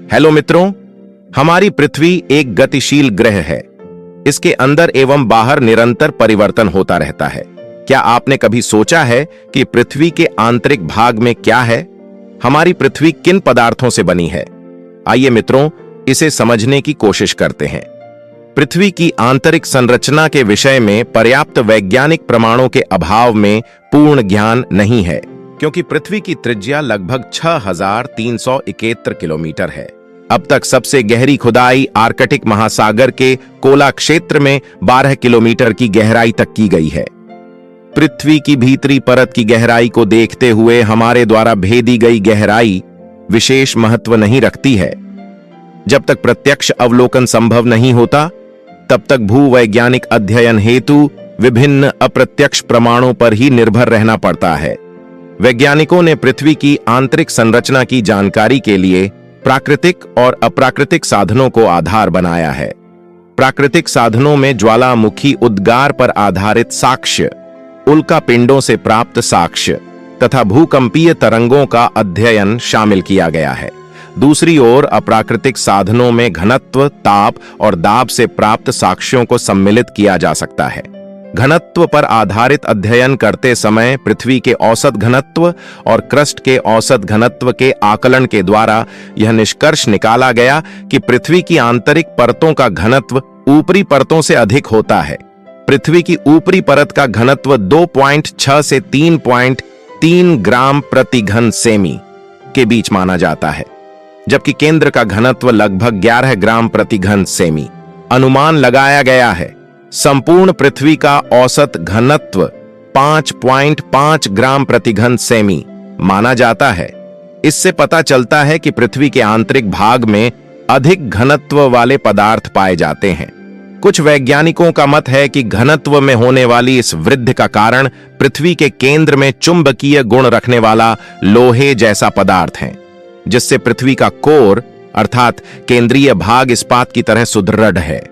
Hello मित्रों, हमारी पृथ्वी एक गतिशील ग्रह है। इसके अंदर एवं बाहर निरंतर परिवर्तन होता रहता है। क्या आपने कभी सोचा है कि पृथ्वी के आंतरिक भाग में क्या है? हमारी पृथ्वी किन पदार्थों से बनी है? आइए मित्रों, इसे समझने की कोशिश करते हैं। पृथ्वी की आंतरिक संरचना के विषय में पर्याप्त वैज्ञानिक प्रमाणों के अभाव में पूर्ण ज्ञान नहीं है, क्योंकि पृथ्वी की त्रिज्या लगभग 6371 किलोमीटर है। अब तक सबसे गहरी खुदाई आर्कटिक महासागर के कोला क्षेत्र में 12 किलोमीटर की गहराई तक की गई है। पृथ्वी की भीतरी परत की गहराई को देखते हुए हमारे द्वारा भेदी गई गहराई विशेष महत्व नहीं रखती है। जब तक प्रत्यक्ष अवलोकन संभव नहीं होता, तब तक भूवैज्ञानिक अध्ययन हेतु विभिन्न अप्रत्यक्ष प्रमाणों पर ही निर्भर रहना पड़ता है। वैज्ञानिकों ने पृथ्वी की आंतरिक संरचना की जानकारी के लिए प्राकृतिक और अप्राकृतिक साधनों को आधार बनाया है। प्राकृतिक साधनों में ज्वालामुखी उद्गार पर आधारित साक्ष्य, उल्का पिंडों से प्राप्त साक्ष्य तथा भूकंपीय तरंगों का अध्ययन शामिल किया गया है। दूसरी ओर अप्राकृतिक साधनों में घनत्व, ताप और दाब से प्राप्त साक्ष्यों को सम्मिलित किया जा सकता है। घनत्व पर आधारित अध्ययन करते समय पृथ्वी के औसत घनत्व और क्रस्ट के औसत घनत्व के आकलन के द्वारा यह निष्कर्ष निकाला गया कि पृथ्वी की आंतरिक परतों का घनत्व ऊपरी परतों से अधिक होता है। पृथ्वी की ऊपरी परत का घनत्व 2.6 से 3.3 ग्राम प्रति घन सेमी के बीच माना जाता है, जबकि केंद्र का घनत्व लगभग 11 ग्राम प्रति घन सेमी अनुमान लगाया गया है। संपूर्ण पृथ्वी का औसत घनत्व 5.5 ग्राम प्रति घन सेमी माना जाता है। इससे पता चलता है कि पृथ्वी के आंतरिक भाग में अधिक घनत्व वाले पदार्थ पाए जाते हैं। कुछ वैज्ञानिकों का मत है कि घनत्व में होने वाली इस वृद्धि का कारण पृथ्वी के केंद्र में चुंबकीय गुण रखने वाला लोहे जैसा पदार्थ है, जिससे पृथ्वी का कोर अर्थात केंद्रीय भाग इस्पात की तरह सुदृढ़ है।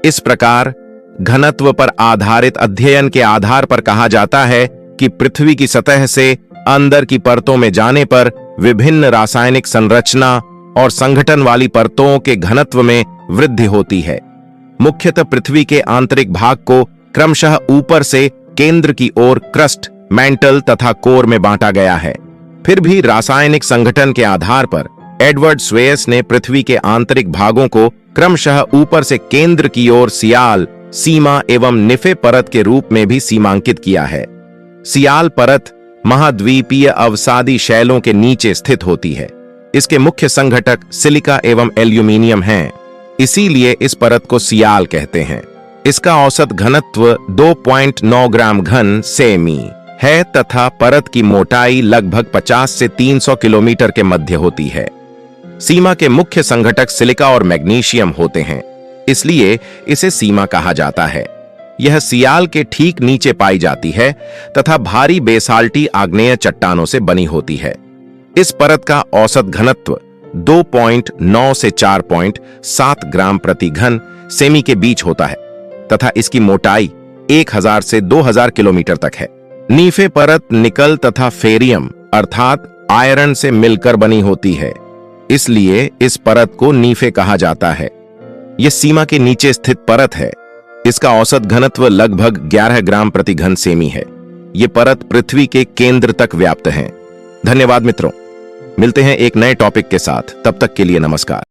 इस प्रकार घनत्व पर आधारित अध्ययन के आधार पर कहा जाता है कि पृथ्वी की सतह से अंदर की परतों में जाने पर विभिन्न रासायनिक संरचना और संगठन वाली परतों के घनत्व में वृद्धि होती है। मुख्यतः पृथ्वी के आंतरिक भाग को क्रमशः ऊपर से केंद्र की ओर क्रस्ट, मैंटल तथा कोर में बांटा गया है। फिर भी रासायनिक संगठन के आधार पर एडवर्ड स्वेयस ने पृथ्वी के आंतरिक भागों को क्रमशः ऊपर से केंद्र की ओर सियाल, सीमा एवं निफे परत के रूप में भी सीमांकित किया है। सियाल परत महाद्वीपीय अवसादी शैलों के नीचे स्थित होती है। इसके मुख्य संघटक सिलिका एवं एल्यूमिनियम हैं, इसीलिए इस परत को सियाल कहते हैं। इसका औसत घनत्व 2.9 ग्राम घन सेमी है तथा परत की मोटाई लगभग 50 से 300 किलोमीटर के मध्य होती है। सीमा के मुख्य संघटक सिलिका और मैग्नीशियम होते हैं, इसलिए इसे सीमा कहा जाता है। यह सियाल के ठीक नीचे पाई जाती है तथा भारी बेसाल्टी आग्नेय चट्टानों से बनी होती है। इस परत का औसत घनत्व 2.9 से 4.7 ग्राम प्रति घन सेमी के बीच होता है तथा इसकी मोटाई 1000 से 2000 किलोमीटर तक है। नीफे परत निकल तथा फेरियम अर्थात आयरन से मिलकर बनी होती है, इसलिए इस परत को नीफे कहा जाता है। यह सीमा के नीचे स्थित परत है। इसका औसत घनत्व लगभग 11 ग्राम प्रति घन सेमी है। यह परत पृथ्वी के केंद्र तक व्याप्त है। धन्यवाद मित्रों, मिलते हैं एक नए टॉपिक के साथ। तब तक के लिए नमस्कार।